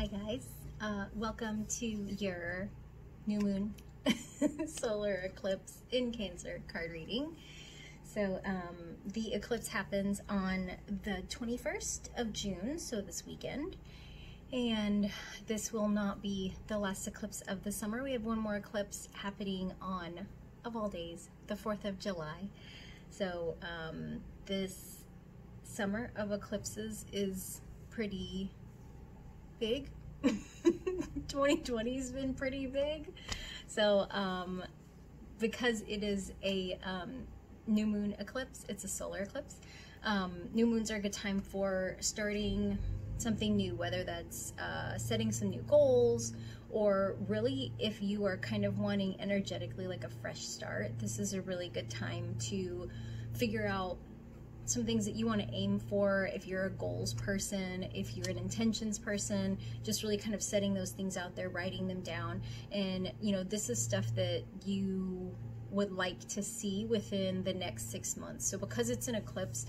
Hi guys, welcome to your new moon solar eclipse in Cancer card reading. So the eclipse happens on the 21st of June, so this weekend, and this will not be the last eclipse of the summer. We have one more eclipse happening on, of all days, the 4th of July. So this summer of eclipses is pretty big. 2020 has been pretty big. So because it is a new moon eclipse, it's a solar eclipse. New moons are a good time for starting something new, whether that's setting some new goals, or really if you are kind of wanting energetically like a fresh start, this is a really good time to figure out some things that you want to aim for. If you're a goals person, if you're an intentions person, just really kind of setting those things out there, writing them down. And you know, this is stuff that you would like to see within the next 6 months. So because it's an eclipse,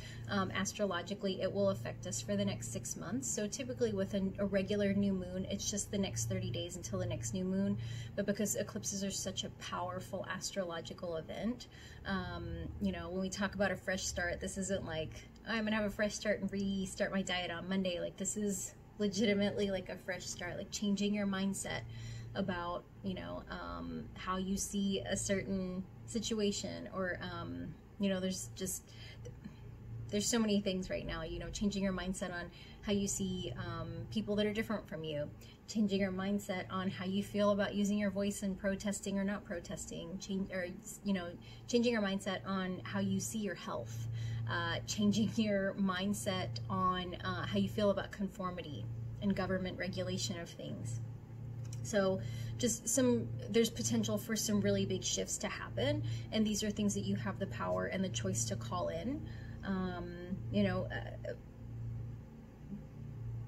astrologically it will affect us for the next 6 months. So typically with a regular new moon, it's just the next 30 days until the next new moon. But because eclipses are such a powerful astrological event, you know, when we talk about a fresh start, this isn't like, oh, I'm gonna have a fresh start and restart my diet on Monday. Like, this is legitimately like a fresh start, like changing your mindset about, you know, how you see a certain situation, or you know, there's so many things right now, you know, changing your mindset on how you see people that are different from you, changing your mindset on how you feel about using your voice and protesting or not protesting, changing your mindset on how you see your health, changing your mindset on how you feel about conformity and government regulation of things. So just there's potential for some really big shifts to happen, and these are things that you have the power and the choice to call in. You know,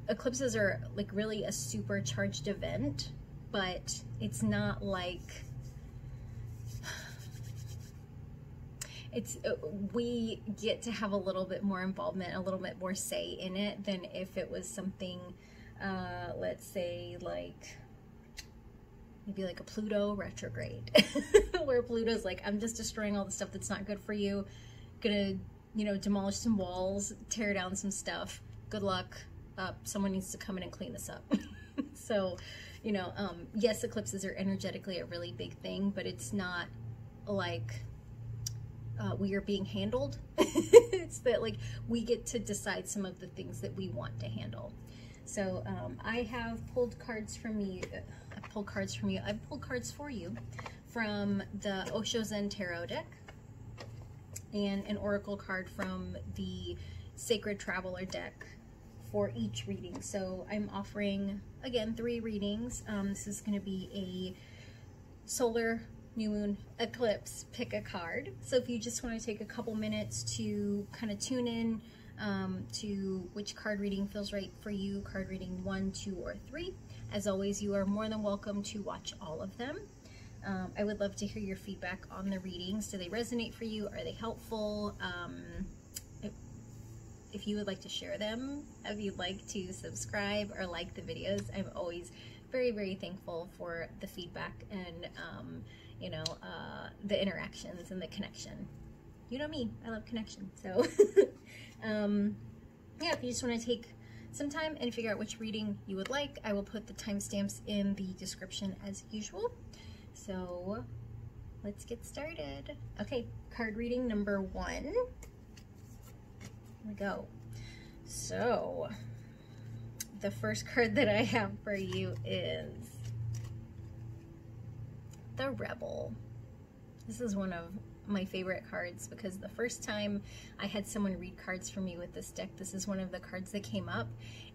eclipses are like really a supercharged event, but it's not like, we get to have a little bit more involvement, a little bit more say in it than if it was something, let's say like, maybe like a Pluto retrograde, where Pluto's like, I'm just destroying all the stuff that's not good for you, gonna, you know, demolish some walls, tear down some stuff, good luck, someone needs to come in and clean this up. So, you know, yes, eclipses are energetically a really big thing, but it's not like we are being handled. It's that like we get to decide some of the things that we want to handle. So I have pulled cards from you. I've pulled cards for you from the Osho Zen Tarot deck, and an oracle card from the Sacred Traveler deck for each reading. So I'm offering, again, 3 readings. This is going to be a solar new moon eclipse pick a card. So if you just want to take a couple minutes to kind of tune in to which card reading feels right for you, card reading 1, 2, or 3. As always, you are more than welcome to watch all of them. I would love to hear your feedback on the readings. Do they resonate for you? Are they helpful? If you would like to share them, if you'd like to subscribe or like the videos, I'm always very, very thankful for the feedback and you know, the interactions and the connection. You know me, I love connection. So yeah, if you just want to take some time and figure out which reading you would like, I will put the timestamps in the description as usual. So let's get started. Okay, card reading number 1. Here we go. So the first card that I have for you is the Rebel. This is one of my favorite cards because the first time I had someone read cards for me with this deck, this is one of the cards that came up,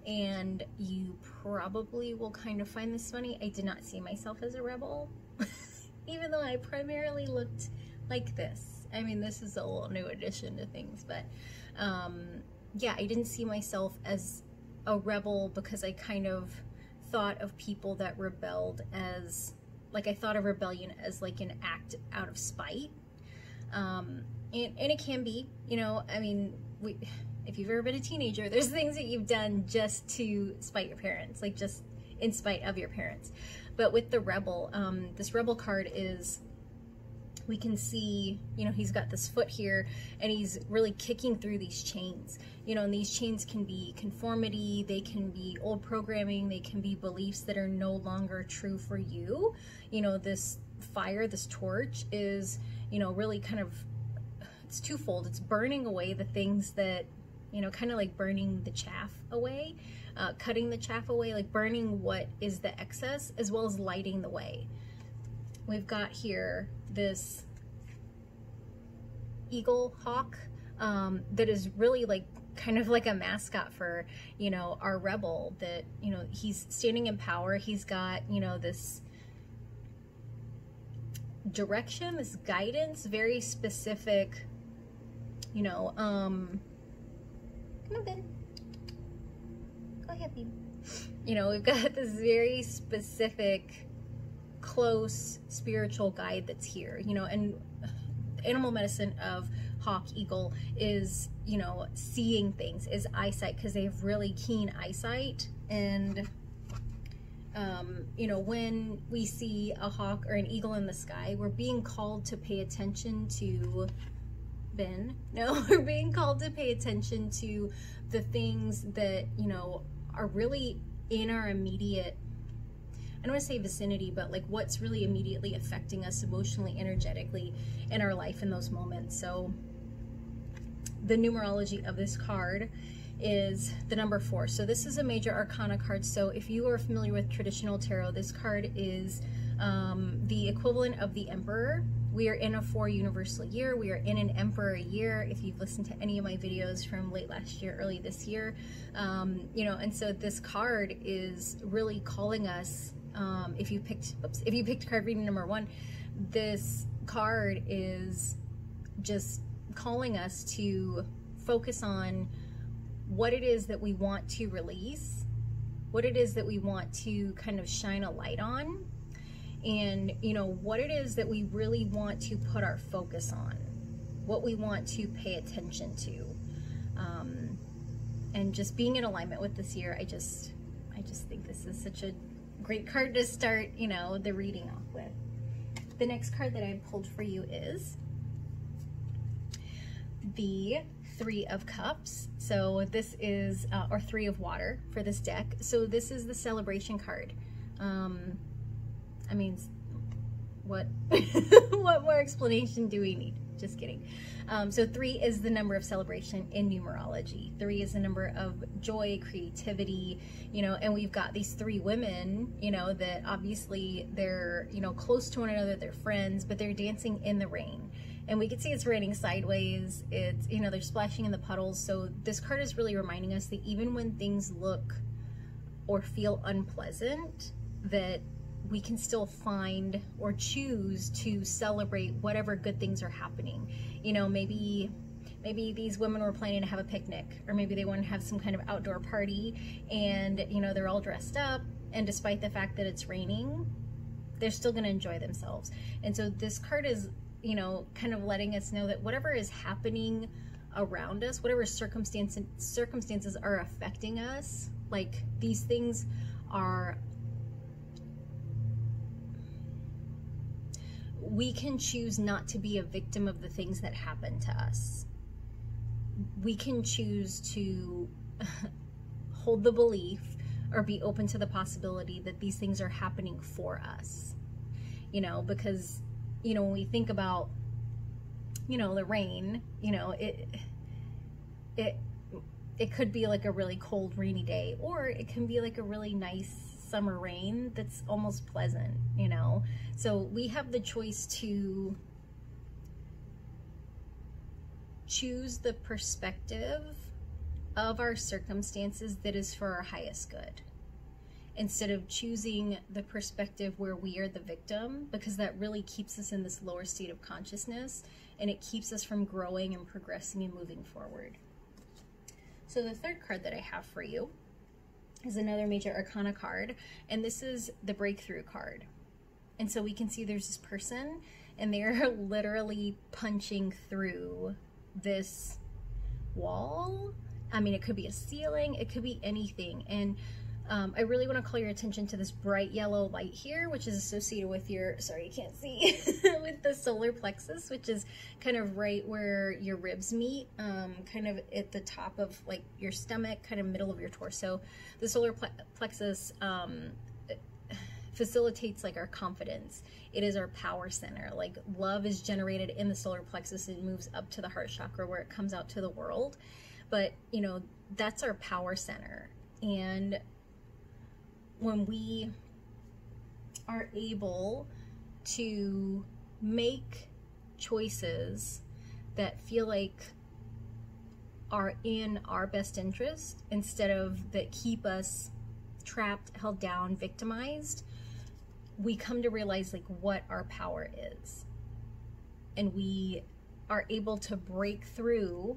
and you probably will kind of find this funny. I did not see myself as a rebel, even though I primarily looked like this. I mean, this is a little new addition to things, but yeah, I didn't see myself as a rebel because I kind of thought of people that rebelled as, like, I thought of rebellion as like an act out of spite. And it can be, you know, I mean, if you've ever been a teenager, there's things that you've done just to spite your parents, like just in spite of your parents. But with the Rebel, this Rebel card is, we can see, you know, he's got this foot here and he's really kicking through these chains, you know, and these chains can be conformity, they can be old programming, they can be beliefs that are no longer true for you. You know, this fire, this torch is, you know, really kind of, it's twofold. It's burning away the things that, you know, kind of like burning the chaff away, cutting the chaff away, like burning what is the excess, as well as lighting the way. We've got here this eagle hawk that is really like kind of like a mascot for, you know, our Rebel, that, you know, he's standing in power. He's got, you know, this direction, this guidance, very specific, you know, come on, Ben. Go ahead, baby. You know, we've got this very specific, close spiritual guide that's here, you know, and animal medicine of hawk, eagle is, you know, seeing things, is eyesight, because they have really keen eyesight. And you know, when we see a hawk or an eagle in the sky, we're being called to pay attention to Ben. No, we're being called to pay attention to the things that, you know, are really in our immediate, I don't want to say vicinity, but like what's really immediately affecting us emotionally, energetically in our life in those moments. So the numerology of this card is the number 4. So this is a major arcana card. So if you are familiar with traditional tarot, this card is the equivalent of the Emperor. We are in a 4 universal year. We are in an Emperor year. If you've listened to any of my videos from late last year, early this year, you know, and so this card is really calling us, if you picked card reading number 1, this card is just calling us to focus on what it is that we want to release, what it is that we want to kind of shine a light on, and, you know, what it is that we really want to put our focus on, what we want to pay attention to, and just being in alignment with this year. I just think this is such a great card to start, you know, the reading off with. The next card that I pulled for you is the 3 of Cups. So this is, or 3 of Water for this deck. So this is the celebration card. I mean, what, what more explanation do we need? Just kidding. So 3 is the number of celebration in numerology. 3 is the number of joy, creativity, you know, and we've got these 3 women, you know, that obviously they're, you know, close to one another, they're friends, but they're dancing in the rain. And we can see it's raining sideways. It's, you know, they're splashing in the puddles. So this card is really reminding us that even when things look or feel unpleasant, that we can still find or choose to celebrate whatever good things are happening. You know, maybe these women were planning to have a picnic, or maybe they want to have some kind of outdoor party, and, you know, they're all dressed up, and despite the fact that it's raining, they're still going to enjoy themselves. And so this card is, you know, kind of letting us know that whatever is happening around us, whatever circumstances are affecting us, like these things are, we can choose not to be a victim of the things that happen to us. We can choose to hold the belief or be open to the possibility that these things are happening for us, you know, because, you know, when we think about, you know, the rain, you know, it could be like a really cold, rainy day, or it can be like a really nice summer rain that's almost pleasant, you know. So we have the choice to choose the perspective of our circumstances that is for our highest good, instead of choosing the perspective where we are the victim, because that really keeps us in this lower state of consciousness, and it keeps us from growing and progressing and moving forward. So the third card that I have for you is another major arcana card, and this is the breakthrough card. And so we can see there's this person, and they're literally punching through this wall. I mean, it could be a ceiling, it could be anything. And I really want to call your attention to this bright yellow light here, which is associated with your, sorry, you can't see, with the solar plexus, which is kind of right where your ribs meet, kind of at the top of like your stomach, kind of middle of your torso. The solar plexus facilitates like our confidence. It is our power center. Like love is generated in the solar plexus and moves up to the heart chakra where it comes out to the world. But, you know, that's our power center. And when we are able to make choices that feel like are in our best interest instead of that keep us trapped, held down, victimized, we come to realize like what our power is. And we are able to break through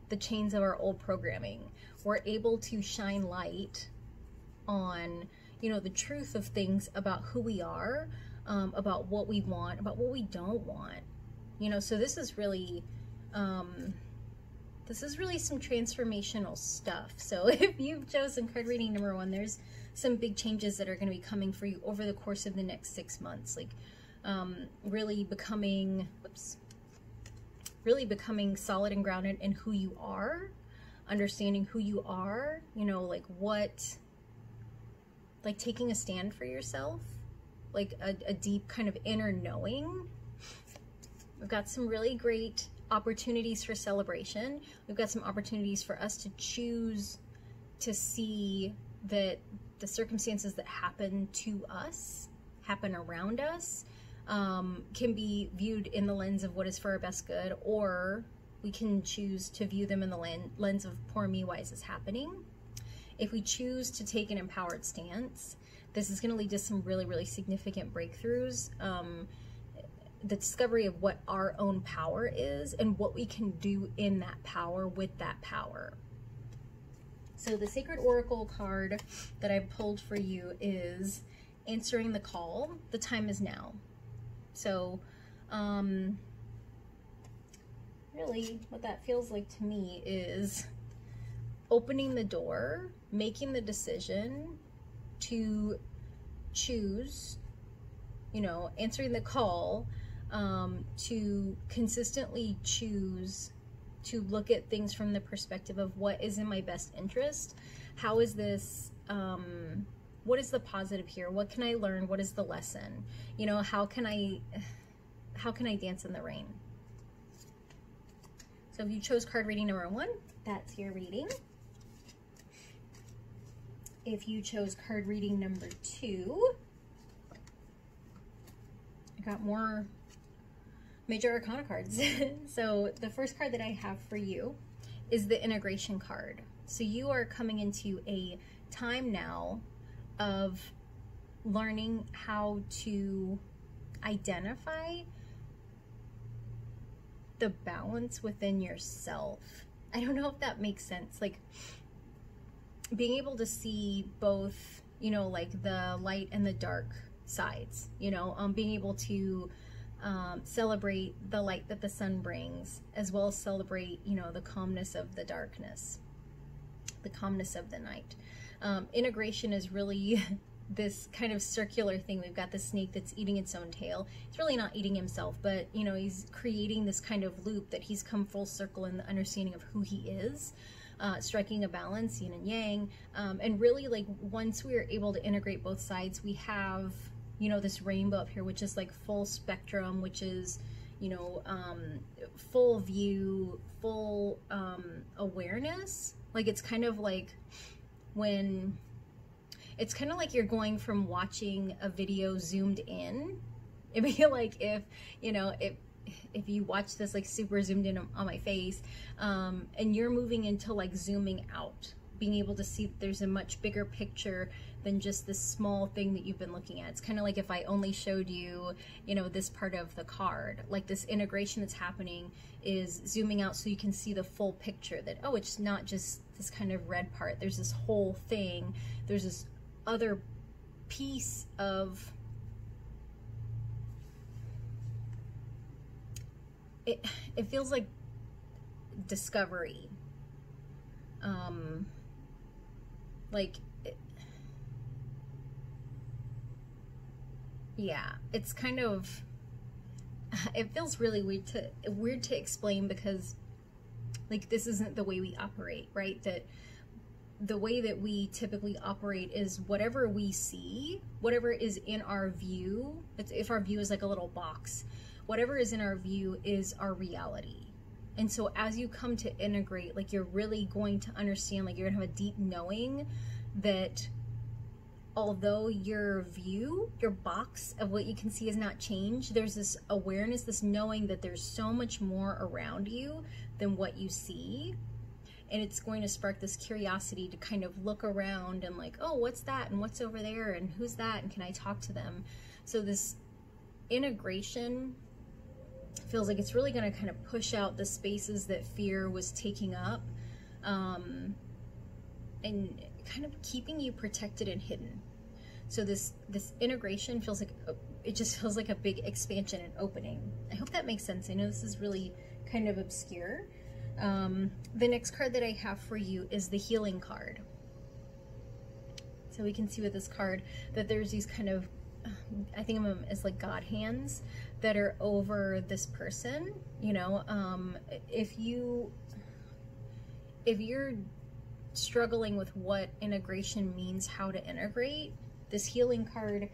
the chains of our old programming. We're able to shine light on, you know, the truth of things about who we are, about what we want, about what we don't want. You know, so this is really some transformational stuff. So if you've chosen card reading number 1, there's some big changes that are going to be coming for you over the course of the next 6 months. Like really becoming solid and grounded in who you are, understanding who you are, you know, like what, like taking a stand for yourself, like a deep kind of inner knowing. We've got some really great opportunities for celebration. We've got some opportunities for us to choose to see that the circumstances that happen to us, happen around us, can be viewed in the lens of what is for our best good, or we can choose to view them in the lens of poor me, why is this happening? If we choose to take an empowered stance, this is going to lead to some really, really significant breakthroughs. The discovery of what our own power is and what we can do in that power with that power. So the Sacred Oracle card that I've pulled for you is answering the call. The time is now. So really what that feels like to me is opening the door, making the decision to choose, you know, answering the call, to consistently choose to look at things from the perspective of what is in my best interest. How is this, what is the positive here? What can I learn? What is the lesson? You know, how can I dance in the rain? So if you chose card reading number 1, that's your reading. If you chose card reading number 2, I got more Major Arcana cards. So the first card that I have for you is the Integration card. So you are coming into a time now of learning how to identify the balance within yourself. I don't know if that makes sense. Like being able to see both, you know, like the light and the dark sides, you know, being able to celebrate the light that the sun brings, as well as celebrate, you know, the calmness of the darkness, the calmness of the night. Integration is really this kind of circular thing. We've got the snake that's eating its own tail. He's really not eating himself, but, you know, he's creating this kind of loop that he's come full circle in the understanding of who he is, striking a balance, yin and yang. And really, like, once we are able to integrate both sides, we have, you know, this rainbow up here, which is like full spectrum, which is, you know, full view, full awareness. Like it's kind of like when, it's kind of like you're going from watching a video zoomed in. It'd be like if, you know, if you watch this like super zoomed in on my face, and you're moving into like zooming out, being able to see that there's a much bigger picture than just this small thing that you've been looking at. It's kind of like if I only showed you, you know, this part of the card. Like this integration that's happening is zooming out so you can see the full picture, that, oh, it's not just this kind of red part. There's this whole thing. There's this other piece of it. It feels like discovery. like, yeah, it's kind of, it feels really weird to explain, because like this isn't the way we operate, right? That the way that we typically operate is whatever we see, whatever is in our view. If our view is like a little box, whatever is in our view is our reality. And so as you come to integrate, like, you're really going to understand, like, you're gonna have a deep knowing that although your view, your box of what you can see has not changed, there's this awareness, this knowing that there's so much more around you than what you see. And it's going to spark this curiosity to kind of look around and like, oh, what's that? And what's over there? And who's that? And can I talk to them? So this integration feels like it's really going to kind of push out the spaces that fear was taking up, and kind of keeping you protected and hidden. So this integration feels like, it just feels like a big expansion and opening. I hope that makes sense. I know this is really kind of obscure. The next card that I have for you is the healing card. So we can see with this card that there's these kind of, I think of them as like God hands that are over this person. You know, if you're struggling with what integration means, how to integrate, this healing card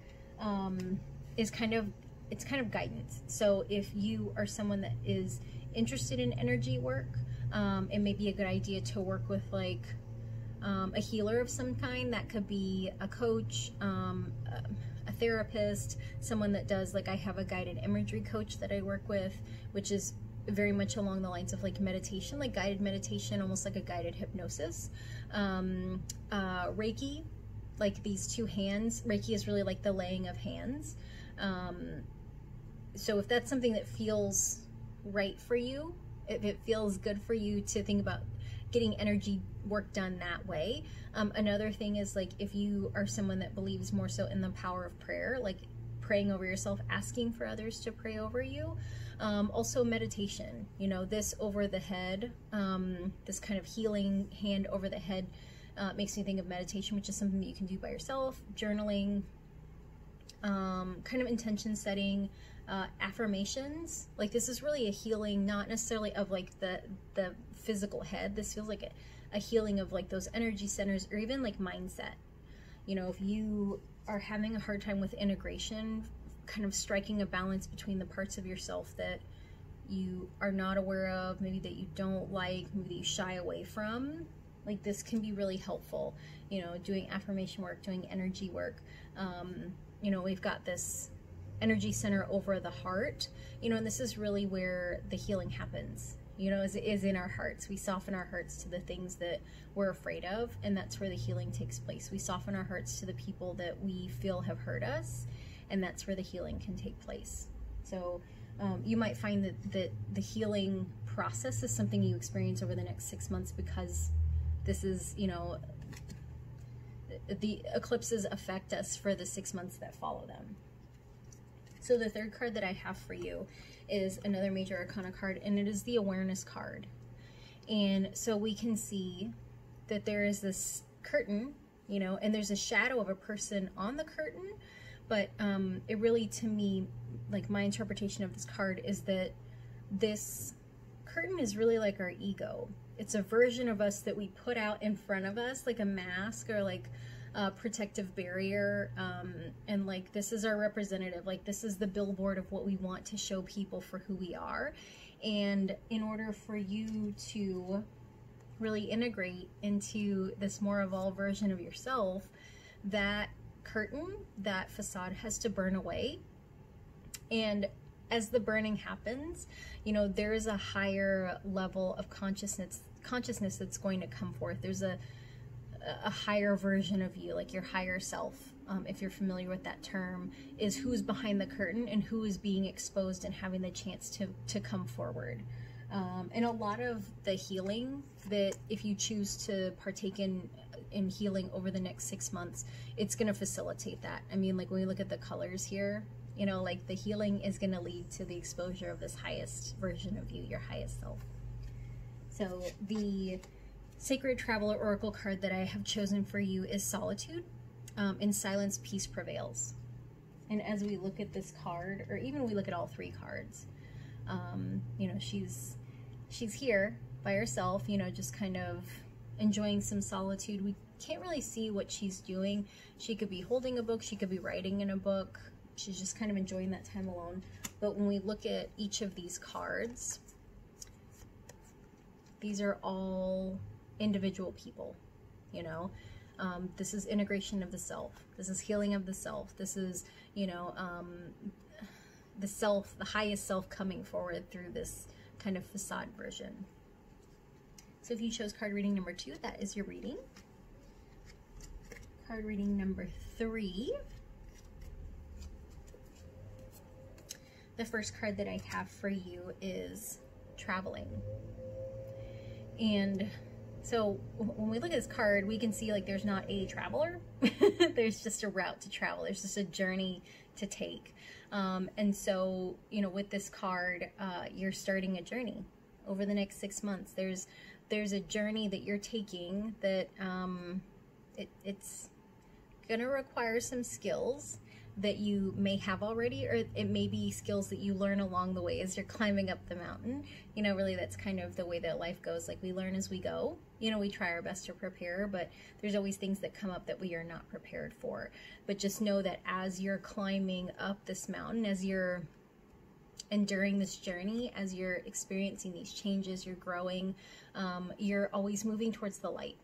is kind of guidance. So if you are someone that is interested in energy work, it may be a good idea to work with like a healer of some kind. That could be a coach, a therapist, someone that does, like, I have a guided imagery coach that I work with, which is very much along the lines of like meditation, like guided meditation, almost like a guided hypnosis. Reiki, like these two hands, Reiki is really like the laying of hands. So if that's something that feels right for you, if it feels good for you to think about getting energy work done that way. Another thing is, like, if you are someone that believes more so in the power of prayer, like praying over yourself, asking for others to pray over you. Also meditation, you know, this over the head, this kind of healing hand over the head makes me think of meditation, which is something that you can do by yourself, journaling, kind of intention setting, affirmations. Like, this is really a healing, not necessarily of like the physical head. This feels like a healing of like those energy centers, or even like mindset. You know, if you are having a hard time with integration, kind of striking a balance between the parts of yourself that you are not aware of, maybe that you don't like, maybe that you shy away from, like, this can be really helpful. You know, doing affirmation work, doing energy work. You know, we've got this energy center over the heart, you know, and this is really where the healing happens, you know, is in our hearts. We soften our hearts to the things that we're afraid of, and that's where the healing takes place. We soften our hearts to the people that we feel have hurt us, and that's where the healing can take place. So you might find that the healing process is something you experience over the next 6 months, because this is, you know, the eclipses affect us for the 6 months that follow them. So the third card that I have for you is another major arcana card, and it is the awareness card. And so we can see that there is this curtain, you know, and there's a shadow of a person on the curtain, but it really, to me, like, my interpretation of this card is that this curtain is really like our ego. It's a version of us that we put out in front of us, like a mask or like a protective barrier, and like, this is our representative, like, this is the billboard of what we want to show people for who we are. And in order for you to really integrate into this more evolved version of yourself, that curtain, that facade has to burn away. And as the burning happens, you know, there is a higher level of consciousness that's going to come forth. There's a higher version of you, like your higher self, if you're familiar with that term, is who's behind the curtain and who is being exposed and having the chance to come forward. And a lot of the healing that, if you choose to partake in healing over the next 6 months, it's going to facilitate that. I mean, like, when we look at the colors here, you know, like, the healing is going to lead to the exposure of this highest version of you, your highest self. So the Sacred Traveler Oracle card that I have chosen for you is Solitude. In silence, peace prevails. And as we look at this card, or even we look at all three cards, you know, she's here by herself, you know, just kind of enjoying some solitude. We can't really see what she's doing. She could be holding a book, she could be writing in a book. She's just kind of enjoying that time alone. But when we look at each of these cards, these are all individual people, you know. This is integration of the self. This is healing of the self. This is, you know, the self, the highest self coming forward through this kind of facade version. So if you chose card reading number 2, that is your reading. Card reading number 3. The first card that I have for you is Traveling. And so when we look at this card, we can see like there's not a traveler. There's just a route to travel. There's just a journey to take. And so, you know, with this card, you're starting a journey over the next 6 months. There's a journey that you're taking that it's gonna require some skills that you may have already, or it may be skills that you learn along the way as you're climbing up the mountain. You know, really that's kind of the way that life goes. Like, we learn as we go. You know, we try our best to prepare, but there's always things that come up that we are not prepared for. But just know that as you're climbing up this mountain, as you're enduring this journey, as you're experiencing these changes, you're growing, you're always moving towards the light.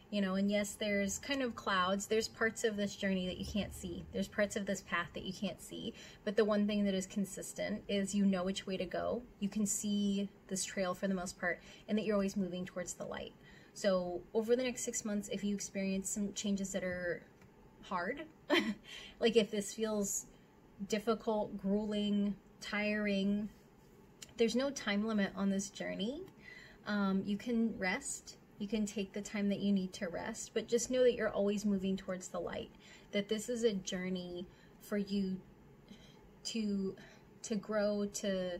You know, and yes, there's kind of clouds. There's parts of this journey that you can't see. There's parts of this path that you can't see. But the one thing that is consistent is you know which way to go. You can see this trail for the most part, and that you're always moving towards the light. So over the next 6 months, if you experience some changes that are hard, like if this feels difficult, grueling, tiring, there's no time limit on this journey. You can rest. You can take the time that you need to rest, but just know that you're always moving towards the light, that this is a journey for you to grow, to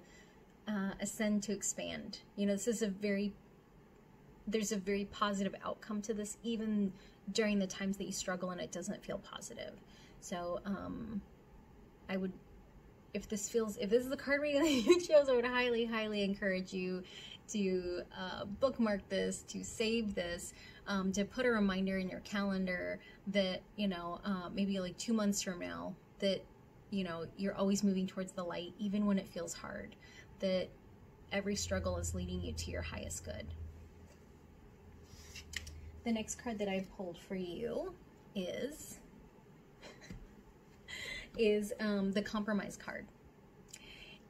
ascend, to expand. You know, this is there's a very positive outcome to this, even during the times that you struggle and it doesn't feel positive. So if this is the card reading that you chose, I would highly, highly encourage you to bookmark this, to save this, to put a reminder in your calendar that, you know, maybe like 2 months from now, that, you know, you're always moving towards the light, even when it feels hard, that every struggle is leading you to your highest good. The next card that I pulled for you is the Compromise card.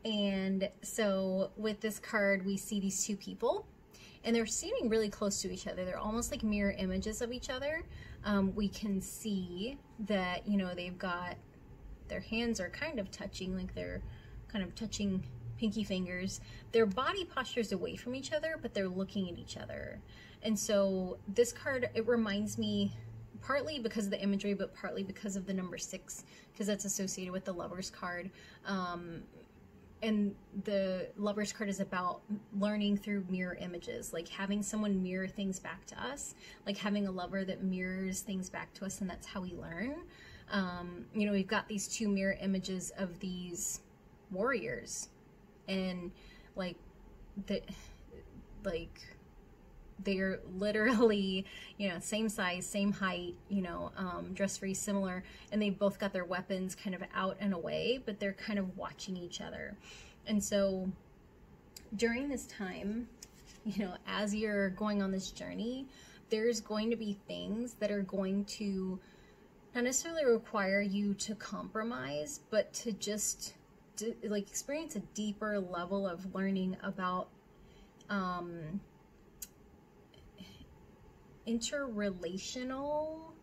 And so with this card, we see these two people, and they're seeming really close to each other. They're almost like mirror images of each other. We can see that, you know, they've got, their hands are kind of touching, like they're kind of touching pinky fingers. Their body posture is away from each other, but they're looking at each other. And so this card, it reminds me, partly because of the imagery, but partly because of the number 6, because that's associated with the Lovers card. And the Lovers card is about learning through mirror images, like having someone mirror things back to us, like having a lover that mirrors things back to us, and that's how we learn. You know, we've got these two mirror images of these warriors, and they're literally, you know, same size, same height, you know, dressed very similar, and they've both got their weapons kind of out and away, but they're kind of watching each other. And so during this time, you know, as you're going on this journey, there's going to be things that are going to not necessarily require you to compromise, but to just like experience a deeper level of learning about interrelational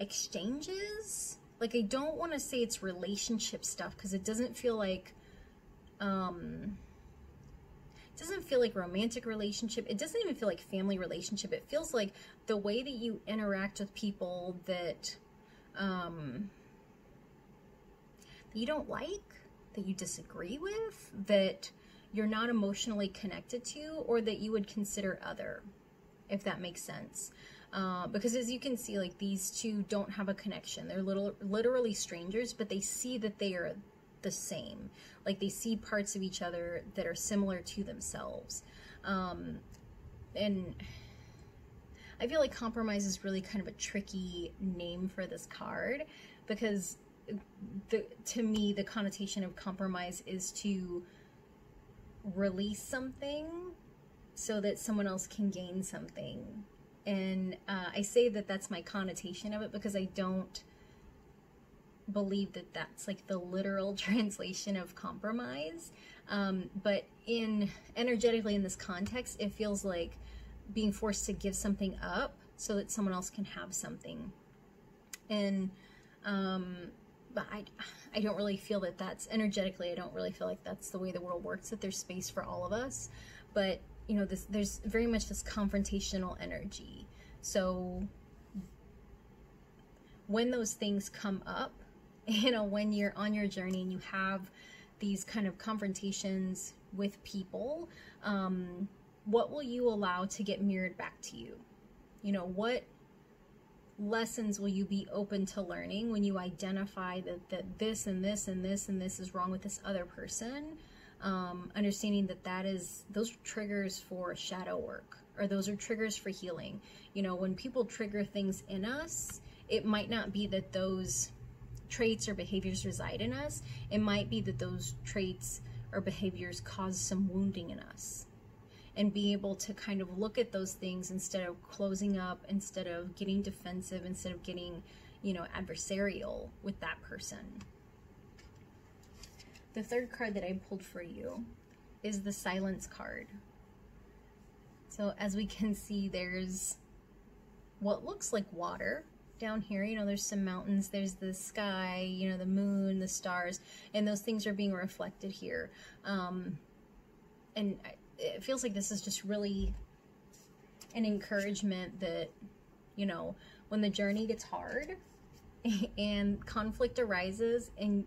exchanges. Like, I don't want to say it's relationship stuff, because it doesn't feel like romantic relationship. It doesn't even feel like family relationship. It feels like the way that you interact with people that you don't like, that you disagree with, that you're not emotionally connected to, or that you would consider other, if that makes sense. Because as you can see, like, these two don't have a connection. They're literally strangers, but they see that they are the same. Like, they see parts of each other that are similar to themselves. And I feel like compromise is really kind of a tricky name for this card, because to me, the connotation of compromise is to release something so that someone else can gain something. And I say that that's my connotation of it because I don't believe that that's like the literal translation of compromise. But energetically in this context, it feels like being forced to give something up so that someone else can have something. And but I don't really feel that that's energetically, I don't really feel like that's the way the world works, that there's space for all of us. But you know, there's very much this confrontational energy. So when those things come up, you know, when you're on your journey and you have these kind of confrontations with people, what will you allow to get mirrored back to you? You know, what lessons will you be open to learning when you identify that this and this and this and this is wrong with this other person? Understanding that those are triggers for shadow work, or those are triggers for healing. You know, when people trigger things in us, it might not be that those traits or behaviors reside in us. It might be that those traits or behaviors cause some wounding in us. And be able to kind of look at those things instead of closing up, instead of getting defensive, instead of getting, you know, adversarial with that person. The third card that I pulled for you is the Silence card. So as we can see, there's what looks like water down here. You know, there's some mountains, there's the sky, you know, the moon, the stars, and those things are being reflected here. And it feels like this is just really an encouragement that, you know, when the journey gets hard and conflict arises and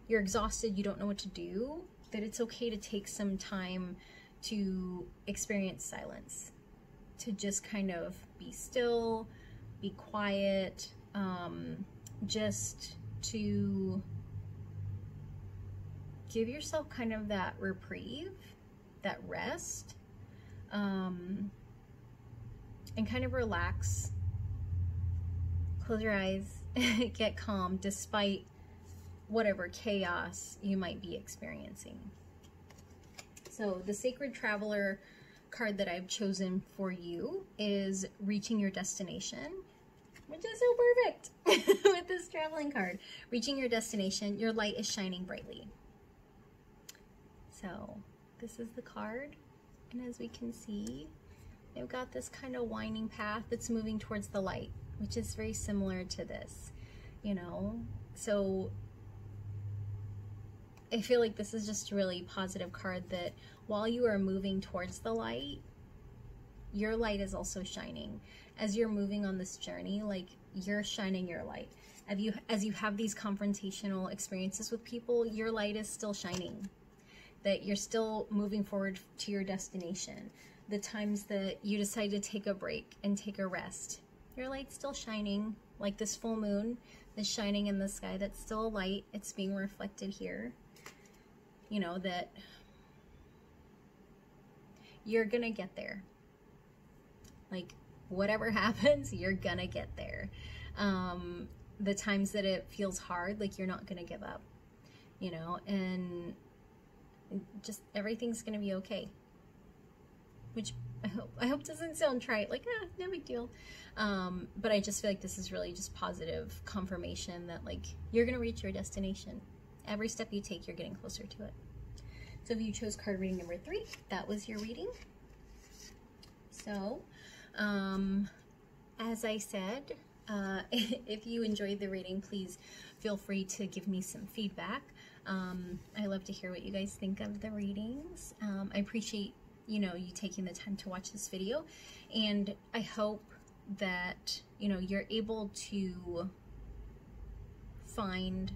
you're exhausted, you don't know what to do, that it's okay to take some time to experience silence, to just kind of be still, be quiet, just to give yourself kind of that reprieve, that rest, and kind of relax, close your eyes, get calm despite whatever chaos you might be experiencing. So the Sacred Traveler card that I've chosen for you is Reaching Your Destination, which is so perfect with this traveling card. Reaching your destination, your light is shining brightly. So this is the card, and as we can see, they've got this kind of winding path that's moving towards the light, which is very similar to this, you know. So I feel like this is just a really positive card, that while you are moving towards the light, your light is also shining. As you're moving on this journey, like, you're shining your light. As you have these confrontational experiences with people, your light is still shining. That you're still moving forward to your destination. The times that you decide to take a break and take a rest, your light's still shining. Like this full moon is shining in the sky, that's still a light. It's being reflected here. You know, that you're gonna get there. Like, whatever happens, you're gonna get there. The times that it feels hard, like, you're not gonna give up, you know, and just everything's gonna be okay. Which I hope doesn't sound trite, like, no big deal. But I just feel like this is really just positive confirmation that, like, you're gonna reach your destination. Every step you take, you're getting closer to it. So if you chose card reading number 3, that was your reading. So, as I said, if you enjoyed the reading, please feel free to give me some feedback. I love to hear what you guys think of the readings. I appreciate, you know, you taking the time to watch this video, and I hope that, you know, you're able to find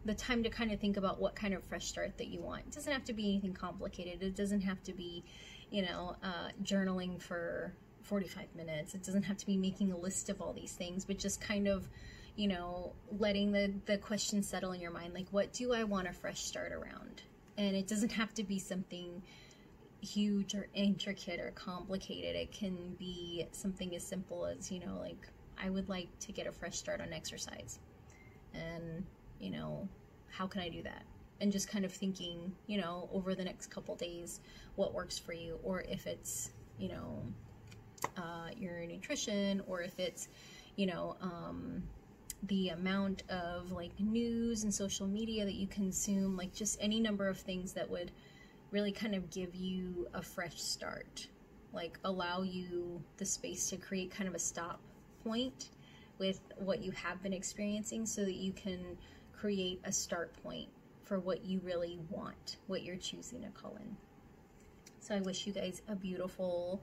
the time to kind of think about what kind of fresh start that you want. It doesn't have to be anything complicated. It doesn't have to be, you know, journaling for 45 minutes. It doesn't have to be making a list of all these things, but just kind of, you know, letting the question settle in your mind. Like, what do I want a fresh start around? And it doesn't have to be something huge or intricate or complicated. It can be something as simple as, you know, like, I would like to get a fresh start on exercise. And, you know, how can I do that? And just kind of thinking, you know, over the next couple days, what works for you, or if it's, you know, your nutrition, or if it's, you know, the amount of like news and social media that you consume, like just any number of things that would really kind of give you a fresh start, like allow you the space to create kind of a stop point with what you have been experiencing, so that you can create a start point for what you really want, what you're choosing to call in. So I wish you guys a beautiful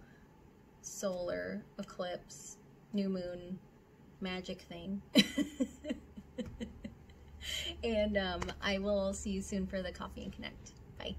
solar eclipse, new moon, magic thing. And I will see you soon for the Coffee and Connect. Bye.